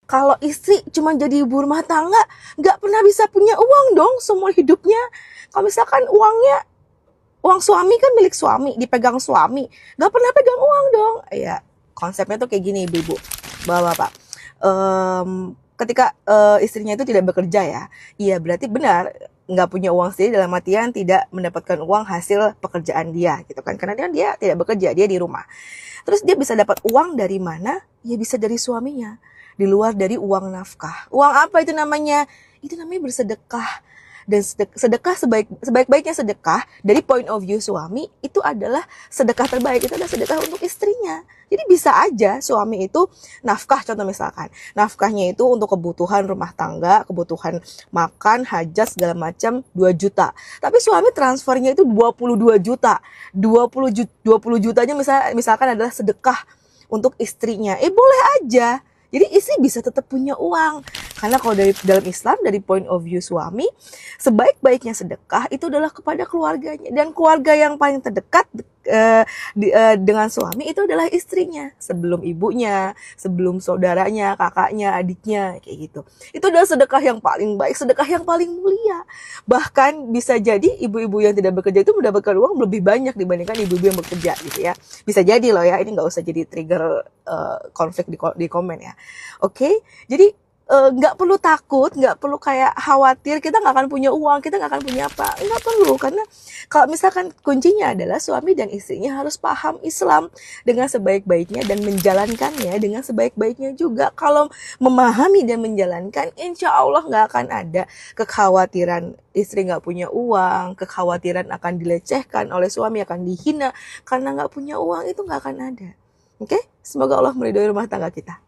Kalau istri cuma jadi ibu rumah tangga, nggak pernah bisa punya uang dong semua hidupnya. Kalau misalkan uang suami kan milik suami, dipegang suami, nggak pernah pegang uang dong. Ya, konsepnya tuh kayak gini, ibu-ibu, bapak-bapak. Ketika istrinya itu tidak bekerja ya, iya berarti benar nggak punya uang sendiri, dalam artian tidak mendapatkan uang hasil pekerjaan dia gitu kan, karena dia tidak bekerja, dia di rumah. Terus dia bisa dapat uang dari mana? Ya bisa dari suaminya, di luar dari uang nafkah. Uang apa itu namanya? Itu namanya bersedekah. Dan sedekah sebaik-baiknya sedekah dari point of view suami itu adalah sedekah terbaik, itu adalah sedekah untuk istrinya. Jadi bisa aja suami itu nafkah, contoh misalkan nafkahnya itu untuk kebutuhan rumah tangga, kebutuhan makan, hajat segala macam 2 juta. Tapi suami transfernya itu 22 juta. 20 jutanya misalkan adalah sedekah untuk istrinya. Boleh aja. Jadi istri bisa tetap punya uang. Karena kalau dalam Islam, dari point of view suami, sebaik-baiknya sedekah itu adalah kepada keluarganya. Dan keluarga yang paling terdekat dengan suami itu adalah istrinya. Sebelum ibunya, sebelum saudaranya, kakaknya, adiknya, kayak gitu. Itu adalah sedekah yang paling baik, sedekah yang paling mulia. Bahkan bisa jadi ibu-ibu yang tidak bekerja itu mendapatkan uang lebih banyak dibandingkan ibu-ibu yang bekerja gitu ya. Bisa jadi loh ya, ini nggak usah jadi trigger konflik di komen ya. Oke, jadi nggak perlu takut, nggak perlu kayak khawatir kita nggak akan punya uang, kita nggak akan punya apa, nggak perlu. Karena kalau misalkan kuncinya adalah suami dan istrinya harus paham Islam dengan sebaik-baiknya dan menjalankannya dengan sebaik-baiknya juga. Kalau memahami dan menjalankan, insya Allah nggak akan ada kekhawatiran istri nggak punya uang, kekhawatiran akan dilecehkan oleh suami, akan dihina karena nggak punya uang, itu nggak akan ada. Oke, semoga Allah meridhoi rumah tangga kita.